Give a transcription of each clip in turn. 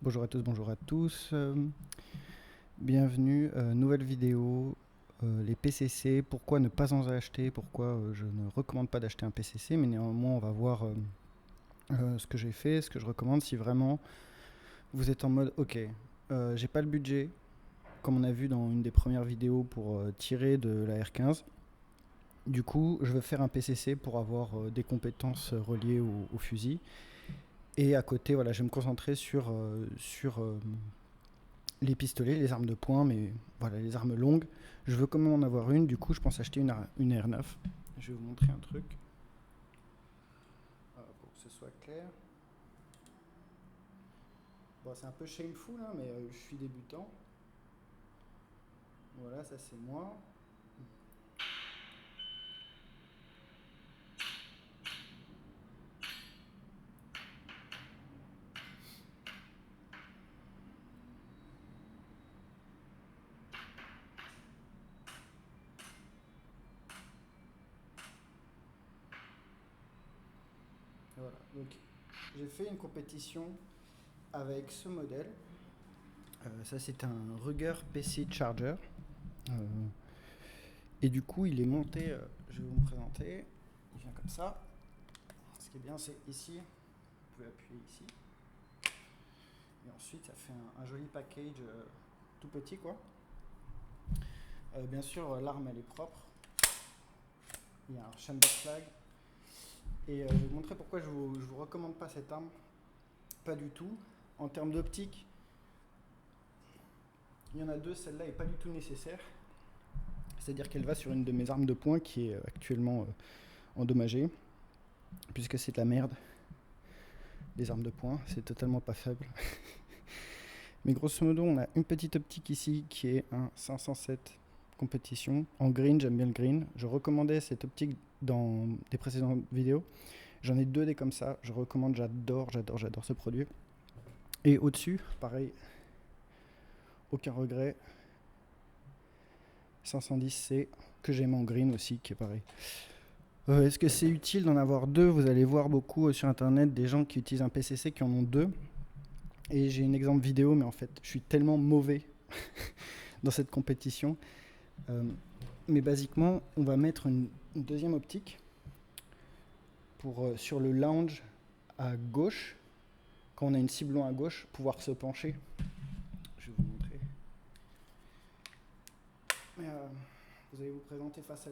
Bonjour à tous, bonjour à tous. Bienvenue, nouvelle vidéo, les PCC, pourquoi ne pas en acheter, pourquoi je ne recommande pas d'acheter un PCC, mais néanmoins on va voir ce que j'ai fait, ce que je recommande si vraiment vous êtes en mode ok, j'ai pas le budget, comme on a vu dans une des premières vidéos pour tirer de la R15. Du coup, je veux faire un PCC pour avoir des compétences reliées au fusil. Et à côté, voilà, je vais me concentrer sur les pistolets, les armes de poing, mais voilà, les armes longues. Je veux quand même en avoir une, du coup, je pense acheter une R9. Je vais vous montrer un truc pour que ce soit clair. Bon, c'est un peu shameful, hein, mais je suis débutant. Voilà, ça c'est moi. Et voilà, donc j'ai fait une compétition avec ce modèle. Ça c'est un Ruger PC Charger. Et du coup, il est monté, je vais vous me présenter. Il vient comme ça. Ce qui est bien, c'est ici, vous pouvez appuyer ici. Et ensuite, ça fait un joli package tout petit, quoi. Bien sûr, l'arme, elle est propre. Il y a un chamber flag. Et je vais vous montrer pourquoi je vous recommande pas cette arme. Pas du tout. En termes d'optique, il y en a deux. Celle-là est pas du tout nécessaire. C'est-à-dire qu'elle va sur une de mes armes de poing qui est actuellement endommagée. Puisque c'est de la merde. Les armes de poing, c'est totalement pas faible. Mais grosso modo, on a une petite optique ici qui est un 507 compétition. En green, j'aime bien le green. Je recommandais cette optique dans des précédentes vidéos. J'en ai deux des comme ça. Je recommande, j'adore ce produit. Et au-dessus, pareil, aucun regret. 510C que j'aime en green aussi, qui est pareil. Est-ce que c'est utile d'en avoir deux? Vous allez voir beaucoup sur internet des gens qui utilisent un PCC qui en ont deux. Et j'ai un exemple vidéo, mais en fait, je suis tellement mauvais dans cette compétition. Mais basiquement, on va mettre une deuxième optique pour sur le lounge à gauche. Quand on a une cible loin à gauche, pouvoir se pencher. Je vais vous montrer. Vous allez vous présenter face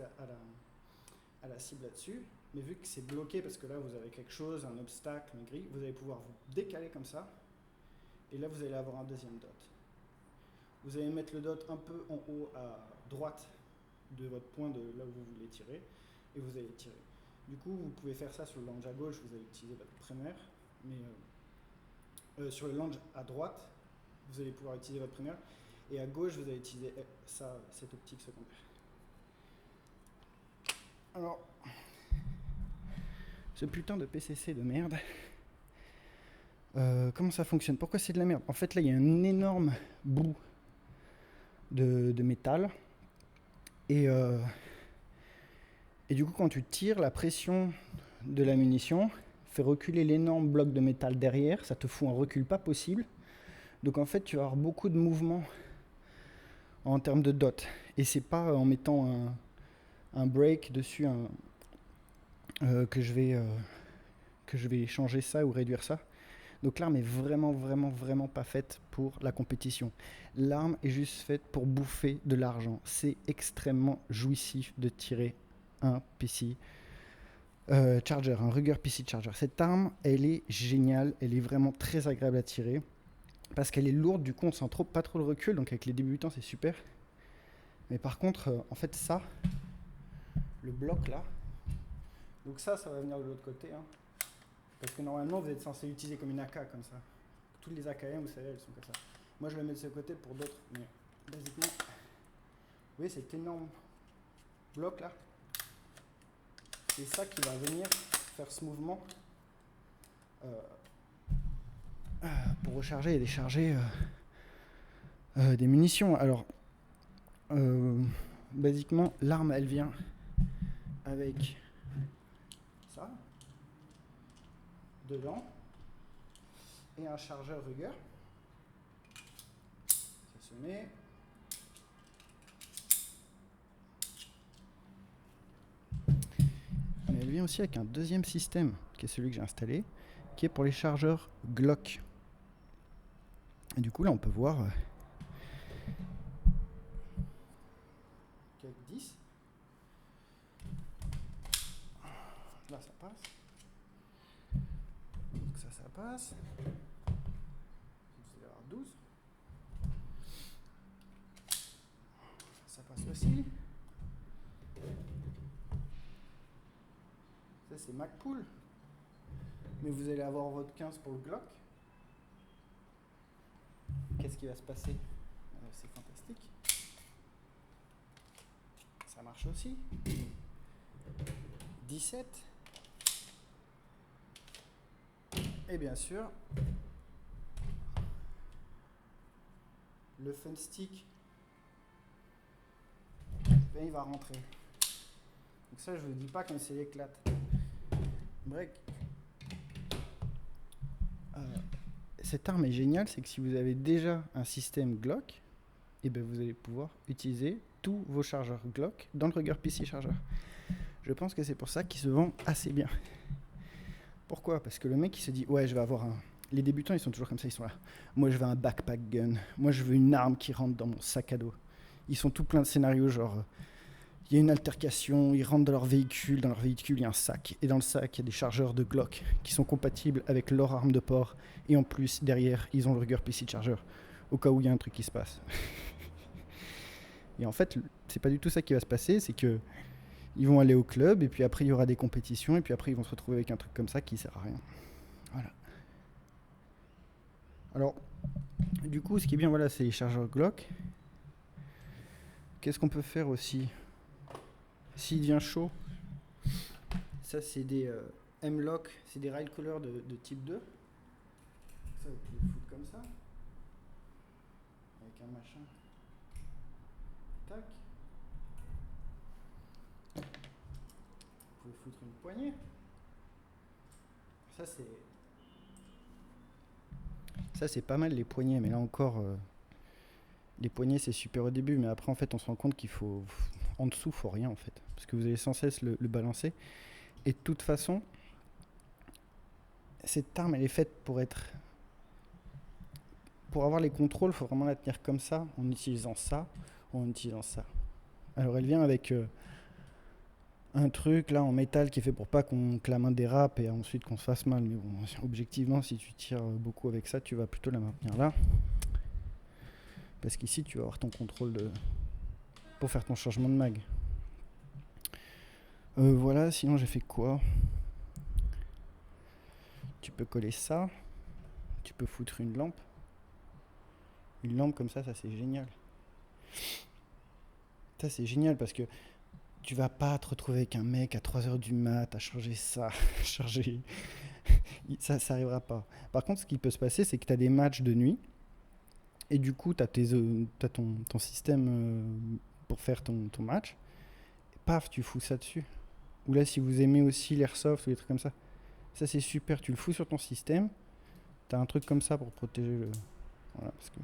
à la cible là-dessus. Mais vu que c'est bloqué parce que là vous avez quelque chose, un obstacle, une grille, vous allez pouvoir vous décaler comme ça. Et là vous allez avoir un deuxième dot. Vous allez mettre le dot un peu en haut à droite de votre point de là où vous voulez tirer. Et vous allez tirer. Du coup, vous pouvez faire ça sur le lounge à gauche, vous allez utiliser votre primaire. Mais sur le lounge à droite, vous allez pouvoir utiliser votre primaire. Et à gauche, vous allez utiliser ça, cette optique secondaire. Alors, ce putain de PCC de merde, comment ça fonctionne? Pourquoi c'est de la merde? En fait, là, il y a un énorme bout de métal. Et du coup, quand tu tires, la pression de la munition fait reculer l'énorme bloc de métal derrière. Ça te fout un recul pas possible. Donc en fait, tu vas avoir beaucoup de mouvements en termes de dot. Et c'est pas en mettant un break dessus que je vais changer ça ou réduire ça. Donc l'arme est vraiment pas faite pour la compétition. L'arme est juste faite pour bouffer de l'argent. C'est extrêmement jouissif de tirer un PC Charger, un Ruger PC Charger. Cette arme, elle est géniale, elle est vraiment très agréable à tirer. Parce qu'elle est lourde, du coup on sent pas trop le recul, donc avec les débutants c'est super. Mais par contre, en fait ça, le bloc là, donc ça va venir de l'autre côté, hein, parce que normalement vous êtes censé l'utiliser comme une AK comme ça. Toutes les AKM, vous savez, elles sont comme ça. Moi je le mets de ce côté pour d'autres, mais basiquement, vous voyez cet énorme bloc là, c'est ça qui va venir faire ce mouvement pour recharger et décharger des munitions. Alors, basiquement, l'arme elle vient avec ça dedans et un chargeur Ruger. fonctionner. Mais elle vient aussi avec un deuxième système, qui est celui que j'ai installé, qui est pour les chargeurs Glock. Et du coup, là, on peut voir qu'avec 10, là, ça passe. Donc ça passe. Vous allez avoir 12. Ça passe aussi. Ça, c'est MacPool. Mais vous allez avoir votre 15 pour le Glock. Qu'est-ce qui va se passer? C'est fantastique. Ça marche aussi. 17. Et bien sûr, le fun stick, ben, il va rentrer. Donc ça, je ne vous dis pas comme c'est l'éclate. Break. Cette arme est géniale, c'est que si vous avez déjà un système Glock, et ben vous allez pouvoir utiliser tous vos chargeurs Glock dans le Ruger PC Charger. Je pense que c'est pour ça qu'il se vend assez bien. Pourquoi? Parce que le mec il se dit ouais, je vais avoir un... Les débutants ils sont toujours comme ça, ils sont là. Moi je veux un backpack gun, moi je veux une arme qui rentre dans mon sac à dos. Ils sont tout plein de scénarios genre il y a une altercation, ils rentrent dans leur véhicule il y a un sac, et dans le sac il y a des chargeurs de Glock qui sont compatibles avec leur arme de port, et en plus derrière ils ont le Ruger PC Charger au cas où il y a un truc qui se passe. Et en fait c'est pas du tout ça qui va se passer, c'est que ils vont aller au club, et puis après il y aura des compétitions, et puis après ils vont se retrouver avec un truc comme ça qui sert à rien. Voilà. Alors, du coup, ce qui est bien, voilà, c'est les chargeurs Glock. Qu'est-ce qu'on peut faire aussi? S'il devient chaud, ça c'est des M-Lock, c'est des rail coolers de type 2. Ça, vous pouvez le foutre comme ça, avec un machin. Tac. Vous pouvez foutre une poignée. Ça c'est pas mal les poignées, mais là encore, les poignées c'est super au début, mais après en fait on se rend compte qu'il faut... En dessous, faut rien en fait, parce que vous allez sans cesse le balancer. Et de toute façon, cette arme elle est faite pour être... Pour avoir les contrôles, il faut vraiment la tenir comme ça, en utilisant ça, ou en utilisant ça. Alors elle vient avec un truc là en métal qui est fait pour pas que la main dérape et ensuite qu'on se fasse mal. Mais bon, objectivement, si tu tires beaucoup avec ça, tu vas plutôt la maintenir là. Parce qu'ici, tu vas avoir ton contrôle pour faire ton changement de mag. Voilà, sinon j'ai fait quoi? Tu peux coller ça. Tu peux foutre une lampe. Une lampe comme ça c'est génial. Ça c'est génial parce que tu vas pas te retrouver avec un mec à 3h du mat à charger ça, charger... ça arrivera pas. Par contre, ce qui peut se passer, c'est que tu as des matchs de nuit, et du coup, tu as ton système pour faire ton match, et paf, tu fous ça dessus. Ou là, si vous aimez aussi l'airsoft ou des trucs comme ça c'est super, tu le fous sur ton système, tu as un truc comme ça pour protéger le... Voilà, parce que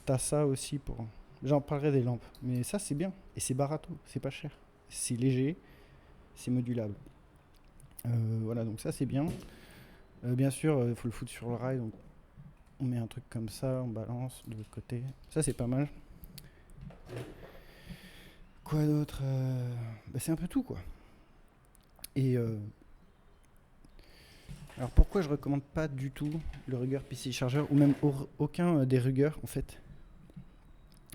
tu as ça aussi pour... J'en parlerai des lampes, mais ça c'est bien, et c'est barato, c'est pas cher, c'est léger, c'est modulable. Voilà, donc ça c'est bien. Bien sûr, il faut le foutre sur le rail, donc on met un truc comme ça, on balance de l'autre côté. Ça c'est pas mal. Quoi d'autre? C'est un peu tout quoi. Et alors pourquoi je recommande pas du tout le Ruger PC Charger, ou même aucun des Ruger en fait?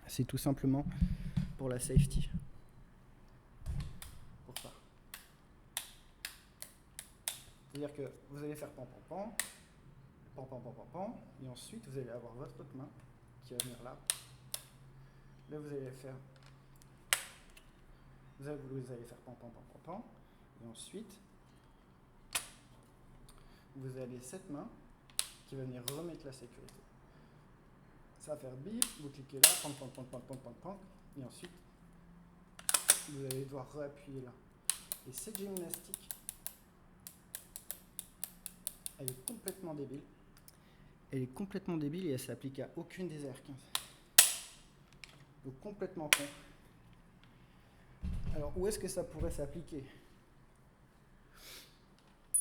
C'est tout simplement pour la safety. Pour ça. C'est-à-dire que vous allez faire pan pan pan, pan pan pan pan pan, et ensuite vous allez avoir votre autre main qui va venir là. Là vous allez faire... Vous allez faire pan pan pan pan pan, et ensuite vous avez cette main qui va venir remettre la sécurité. Ça va faire bip, vous cliquez là, pan pan pan pan pan pan pan, et ensuite vous allez devoir réappuyer là. Et cette gymnastique, elle est complètement débile. Elle est complètement débile et elle s'applique à aucune des AR-15. Donc complètement con. Alors où est-ce que ça pourrait s'appliquer?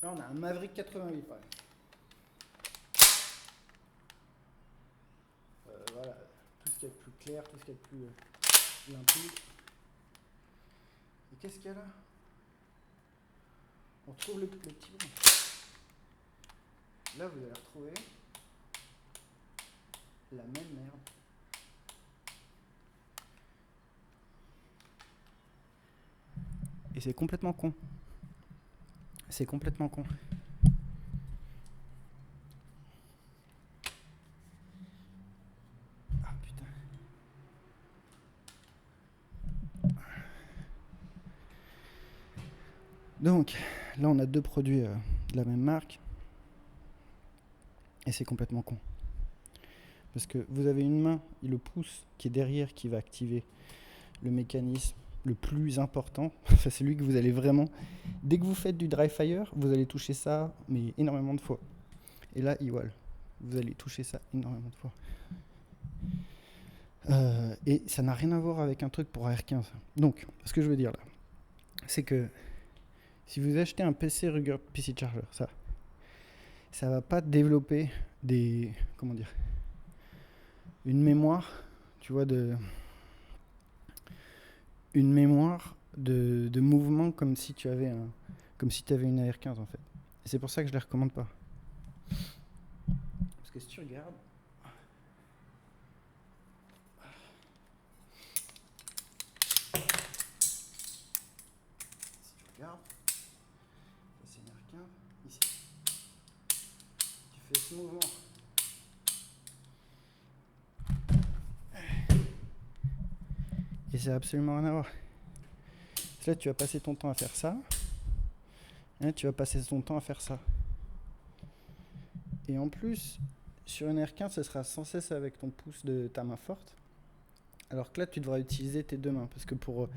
Là on a un Maverick 88 par exemple. Voilà, tout ce qui est plus clair, tout ce qui est plus limpide. Et qu'est-ce qu'il y a là? On trouve le petit bout. Là vous allez retrouver la même merde. Et c'est complètement con. C'est complètement con. Ah putain. Donc, là on a deux produits de la même marque. Et c'est complètement con. Parce que vous avez une main et le pouce qui est derrière qui va activer le mécanisme le plus important. C'est celui que vous allez vraiment... Dès que vous faites du dry fire, vous allez toucher ça mais énormément de fois. Et là, Iwal, vous allez toucher ça énormément de fois. Et ça n'a rien à voir avec un truc pour AR15. Donc, ce que je veux dire là, c'est que si vous achetez un PC Ruger PC Charger, ça va pas développer des... Comment dire? Une mémoire, tu vois, une mémoire de mouvement comme si tu avais une AR15 en fait. Et c'est pour ça que je les recommande pas. Parce que si tu regardes, ça c'est une AR15, ici. Tu fais ce mouvement. Et ça n'a absolument rien à voir. Là, tu vas passer ton temps à faire ça. Là, tu vas passer ton temps à faire ça. Et en plus, sur une R15, ce sera sans cesse avec ton pouce de ta main forte. Alors que là, tu devras utiliser tes deux mains. Parce que pour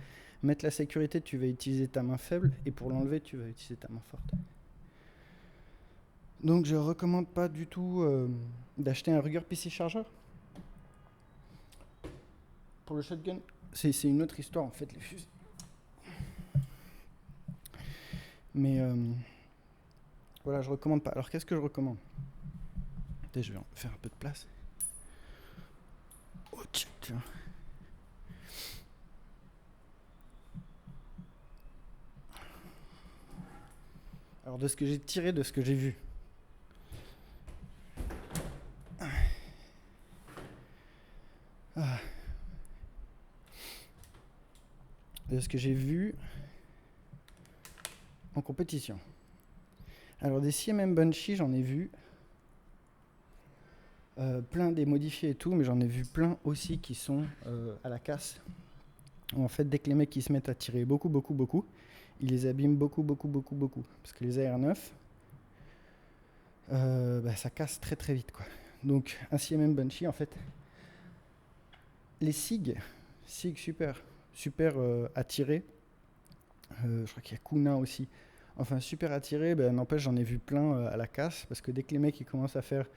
mettre la sécurité, tu vas utiliser ta main faible. Et pour l'enlever, tu vas utiliser ta main forte. Donc, je ne recommande pas du tout d'acheter un Ruger PC Charger. Pour le shotgun, c'est une autre histoire en fait, les fusils. Mais voilà, je recommande pas. Alors qu'est-ce que je recommande? Je vais faire un peu de place. Oh tiens. Alors de ce que j'ai tiré, de ce que j'ai vu. De ce que j'ai vu en compétition. Alors des CMM Banshee, j'en ai vu plein des modifiés et tout, mais j'en ai vu plein aussi qui sont à la casse. En fait, dès que les mecs ils se mettent à tirer beaucoup, ils les abîment beaucoup. Parce que les AR9, ça casse très très vite, quoi. Donc un CMM Banshee, en fait, les SIG super à tirer. Je crois qu'il y a Kuna aussi. Enfin, super à tirer, n'empêche, j'en ai vu plein à la casse, parce que dès que les mecs ils commencent à faire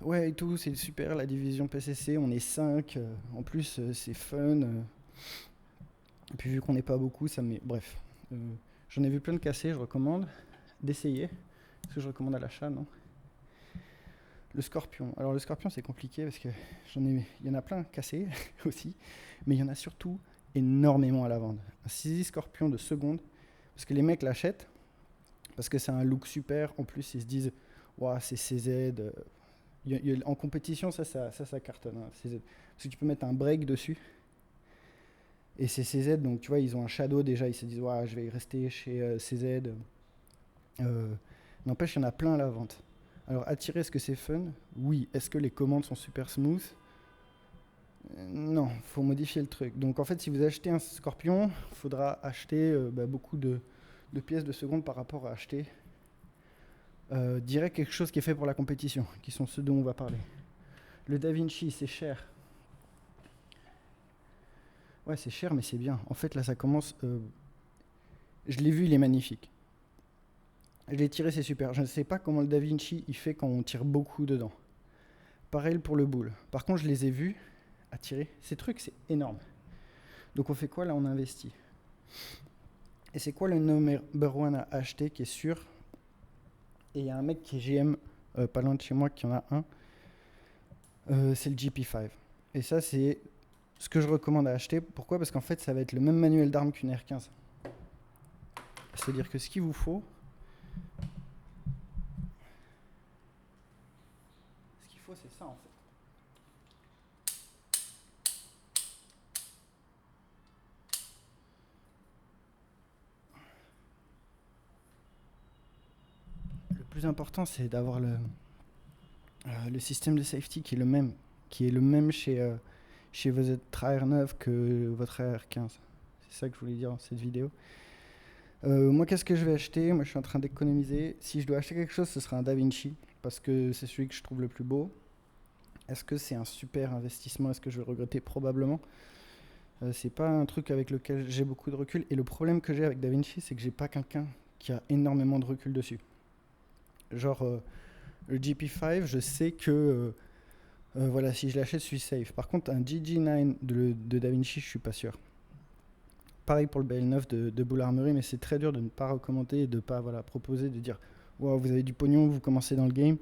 ouais et tout, c'est super la division PCC, on est 5, en plus c'est fun. Et puis vu qu'on n'est pas beaucoup, ça met. Bref. J'en ai vu plein de cassés, je recommande d'essayer. Est-ce que je recommande à l'achat? Non. Le Scorpion. Alors le Scorpion c'est compliqué parce que il y en a plein cassés aussi, mais il y en a surtout énormément à la vente. Un CZ Scorpion de seconde, parce que les mecs l'achètent, parce que c'est un look super, en plus ils se disent waouh c'est CZ. En compétition ça cartonne, hein, CZ. Parce que tu peux mettre un break dessus. Et c'est CZ, donc tu vois, ils ont un shadow déjà, ils se disent ouais, je vais rester chez CZ. N'empêche, il y en a plein à la vente. Alors, attirer, est-ce que c'est fun? Oui. Est-ce que les commandes sont super smooth? Non, faut modifier le truc. Donc, en fait, si vous achetez un Scorpion, il faudra acheter beaucoup de pièces de seconde par rapport à acheter direct quelque chose qui est fait pour la compétition, qui sont ceux dont on va parler. Le DaVinci, c'est cher. Ouais, c'est cher, mais c'est bien. En fait, là, ça commence... je l'ai vu, il est magnifique. Je l'ai tiré, c'est super. Je ne sais pas comment le DaVinci il fait quand on tire beaucoup dedans. Pareil pour le boule. Par contre, je les ai vus à tirer. Ces trucs, c'est énorme. Donc on fait quoi là? On investit. Et c'est quoi le number one à acheter qui est sûr? Et il y a un mec qui est GM pas loin de chez moi qui en a un. C'est le GP5. Et ça, c'est ce que je recommande à acheter. Pourquoi? Parce qu'en fait, ça va être le même manuel d'armes qu'une R15. C'est-à-dire que ce qu'il vous faut, c'est ça en fait. Le plus important, c'est d'avoir le système de safety qui est le même chez vos AR9 que votre AR15. C'est ça que je voulais dire dans cette vidéo. Moi, qu'est-ce que je vais acheter? Moi, je suis en train d'économiser. Si je dois acheter quelque chose, ce sera un DaVinci, parce que c'est celui que je trouve le plus beau. Est-ce que c'est un super investissement? Est-ce que je vais le regretter? Probablement. C'est pas un truc avec lequel j'ai beaucoup de recul. Et le problème que j'ai avec DaVinci, c'est que j'ai pas quelqu'un qui a énormément de recul dessus. Genre, le GP5, je sais que voilà, si je l'achète, je suis safe. Par contre, un GG9 de DaVinci, je suis pas sûr. Pareil pour le BL9 de Bull Armory, mais c'est très dur de ne pas recommander et de ne pas proposer, de dire wow, vous avez du pognon, vous commencez dans le game.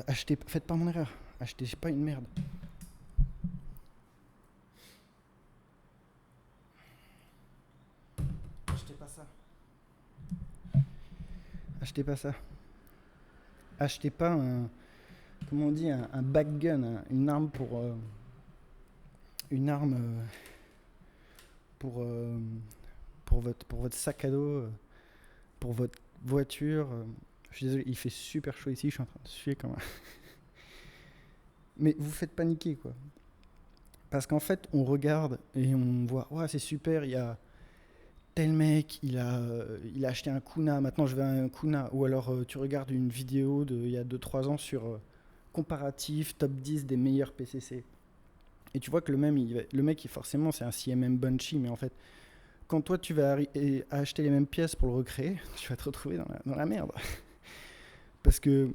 Achetez, faites pas mon erreur. Achetez pas une merde. Achetez pas ça. Achetez pas ça. Achetez pas un, comment on dit, un backgun, une arme pour pour votre sac à dos, pour votre voiture. Je suis désolé, il fait super chaud ici, je suis en train de suer comme un... Mais vous faites paniquer, quoi. Parce qu'en fait, on regarde et on voit, ouais, c'est super, il y a tel mec, il a acheté un Kuna, maintenant je veux un Kuna. Ou alors tu regardes une vidéo il y a 2-3 ans sur comparatif, top 10 des meilleurs PCC. Et tu vois que le mec, forcément, c'est un CMM Bunchy, mais en fait, quand toi tu vas acheter les mêmes pièces pour le recréer, tu vas te retrouver dans la merde. Parce que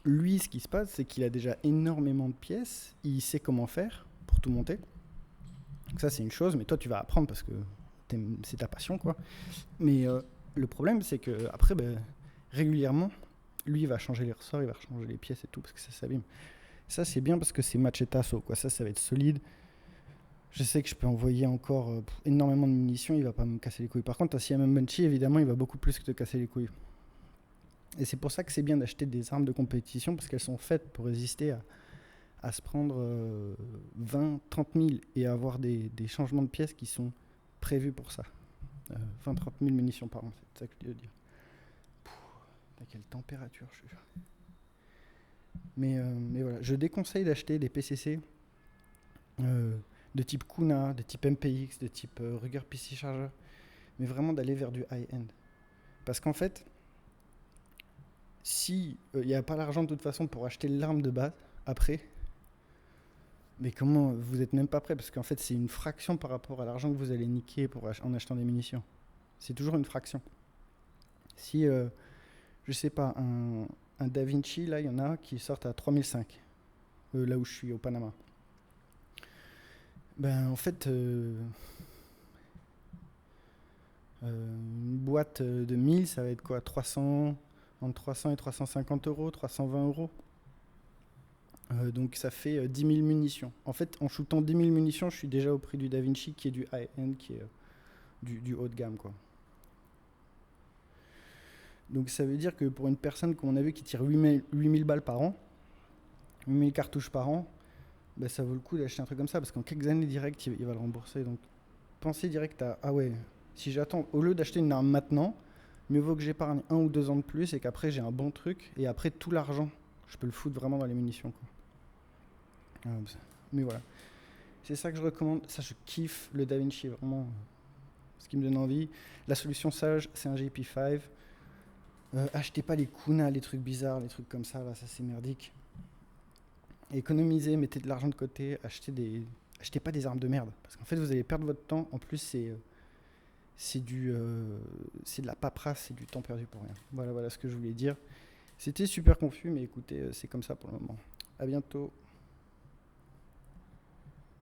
lui, ce qui se passe, c'est qu'il a déjà énormément de pièces, il sait comment faire pour tout monter. Donc ça, c'est une chose, mais toi, tu vas apprendre parce que c'est ta passion, quoi. Mais le problème, c'est que après, régulièrement, lui, il va changer les ressorts, il va changer les pièces et tout, parce que ça s'abîme. Ça, c'est bien parce que c'est Machetasso, quoi. Ça va être solide. Je sais que je peux envoyer encore énormément de munitions, il va pas me casser les couilles. Par contre, un CMM Bunchy, évidemment, il va beaucoup plus que te casser les couilles. Et c'est pour ça que c'est bien d'acheter des armes de compétition, parce qu'elles sont faites pour résister à se prendre 20, 30 000 et avoir des changements de pièces qui sont prévus pour ça. 20, 30 000 munitions par an, c'est ça que je veux dire. À quelle température je suis. Mais voilà, je déconseille d'acheter des PCC de type Kuna, de type MPX, de type Ruger PC Charger, mais vraiment d'aller vers du high-end. Parce qu'en fait, si il n'y a pas l'argent de toute façon pour acheter l'arme de base, après, mais comment vous n'êtes même pas prêt? Parce qu'en fait, c'est une fraction par rapport à l'argent que vous allez niquer en achetant des munitions. C'est toujours une fraction. Si, je sais pas, un DaVinci, là, il y en a qui sortent à 3005, là où je suis, au Panama. Ben, en fait, une boîte de 1000, ça va être quoi? 300, entre 300 et 350 euros, 320 euros. Donc ça fait 10 000 munitions. En fait, en shootant 10 000 munitions, je suis déjà au prix du DaVinci qui est du high-end, qui est du haut de gamme, quoi. Donc ça veut dire que pour une personne, comme on a vu, qui tire 8000 balles par an, 8000 cartouches par an, bah, ça vaut le coup d'acheter un truc comme ça, parce qu'en quelques années direct, il va le rembourser. Donc pensez direct à, ah ouais, si j'attends, au lieu d'acheter une arme maintenant, mieux vaut que j'épargne 1 ou 2 ans de plus et qu'après j'ai un bon truc, et après tout l'argent, je peux le foutre vraiment dans les munitions, quoi. Mais voilà, c'est ça que je recommande. Ça, je kiffe le DaVinci, vraiment, ce qui me donne envie. La solution sage, c'est un GP5. Achetez pas les Kuna, les trucs bizarres, les trucs comme ça, là, ça c'est merdique. Économisez, mettez de l'argent de côté, achetez pas des armes de merde, parce qu'en fait vous allez perdre votre temps. En plus c'est de la paperasse, c'est du temps perdu pour rien. Voilà ce que je voulais dire. C'était super confus, mais écoutez, c'est comme ça pour le moment. À bientôt.